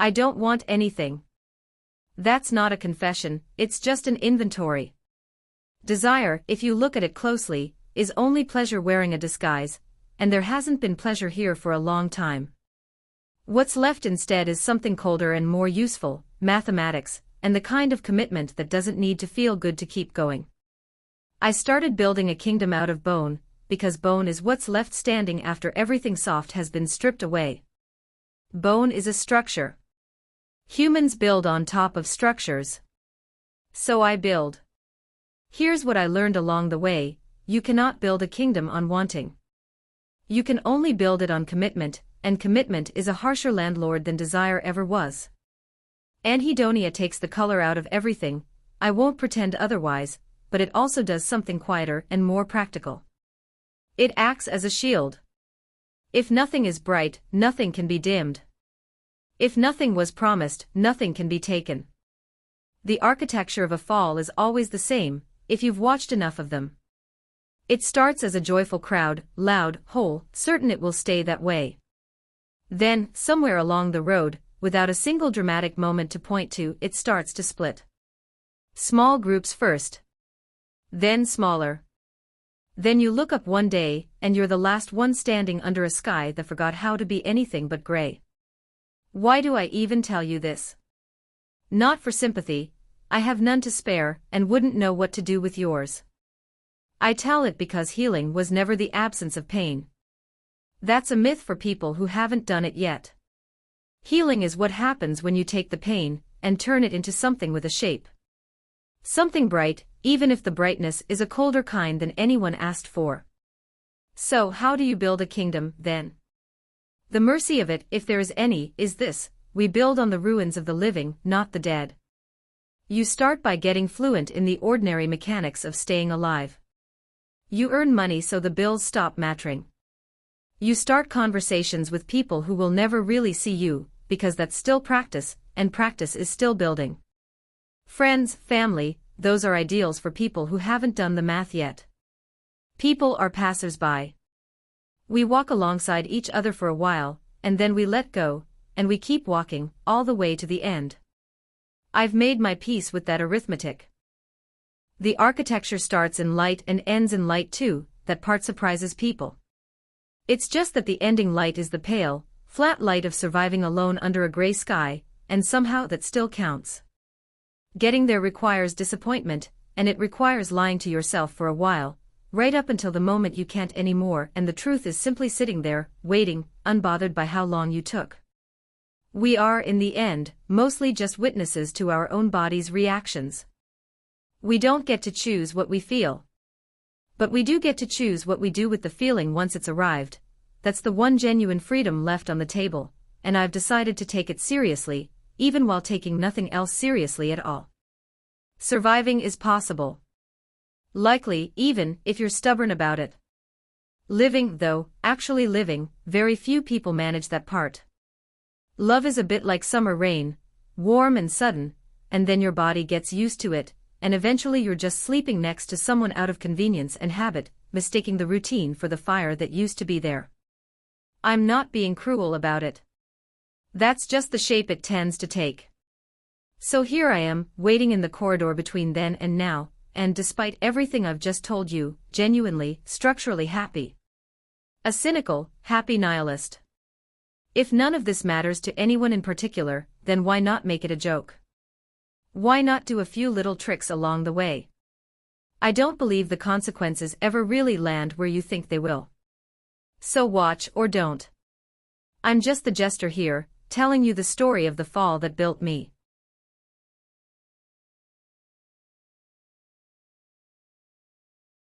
I don't want anything. That's not a confession, it's just an inventory. Desire, if you look at it closely, is only pleasure wearing a disguise, and there hasn't been pleasure here for a long time. What's left instead is something colder and more useful, mathematics, and the kind of commitment that doesn't need to feel good to keep going. I started building a kingdom out of bone, because bone is what's left standing after everything soft has been stripped away. Bone is a structure. Humans build on top of structures. So I build. Here's what I learned along the way: you cannot build a kingdom on wanting. You can only build it on commitment, and commitment is a harsher landlord than desire ever was. Anhedonia takes the color out of everything, I won't pretend otherwise, but it also does something quieter and more practical. It acts as a shield. If nothing is bright, nothing can be dimmed. If nothing was promised, nothing can be taken. The architecture of a fall is always the same, if you've watched enough of them. It starts as a joyful crowd, loud, whole, certain it will stay that way. Then, somewhere along the road, without a single dramatic moment to point to, it starts to split. Small groups first. Then smaller. Then you look up one day, and you're the last one standing under a sky that forgot how to be anything but gray. Why do I even tell you this? Not for sympathy, I have none to spare, and wouldn't know what to do with yours. I tell it because healing was never the absence of pain. That's a myth for people who haven't done it yet. Healing is what happens when you take the pain, and turn it into something with a shape. Something bright, even if the brightness is a colder kind than anyone asked for. So how do you build a kingdom, then? The mercy of it, if there is any, is this: we build on the ruins of the living, not the dead. You start by getting fluent in the ordinary mechanics of staying alive. You earn money so the bills stop mattering. You start conversations with people who will never really see you, because that's still practice, and practice is still building. Friends, family, those are ideals for people who haven't done the math yet. People are passers-by. We walk alongside each other for a while, and then we let go, and we keep walking, all the way to the end. I've made my peace with that arithmetic. The architecture starts in light and ends in light too, that part surprises people. It's just that the ending light is the pale, flat light of surviving alone under a gray sky, and somehow that still counts. Getting there requires disappointment, and it requires lying to yourself for a while, right up until the moment you can't anymore, and the truth is simply sitting there, waiting, unbothered by how long you took. We are, in the end, mostly just witnesses to our own body's reactions. We don't get to choose what we feel. But we do get to choose what we do with the feeling once it's arrived. That's the one genuine freedom left on the table, and I've decided to take it seriously, even while taking nothing else seriously at all. Surviving is possible. Likely, even if you're stubborn about it. Living, though, actually living, very few people manage that part. Love is a bit like summer rain, warm and sudden, and then your body gets used to it, and eventually you're just sleeping next to someone out of convenience and habit, mistaking the routine for the fire that used to be there. I'm not being cruel about it. That's just the shape it tends to take. So here I am, waiting in the corridor between then and now, and despite everything I've just told you, genuinely, structurally happy. A cynical, happy nihilist. If none of this matters to anyone in particular, then why not make it a joke? Why not do a few little tricks along the way? I don't believe the consequences ever really land where you think they will. So watch or don't. I'm just the jester here, telling you the story of the fall that built me.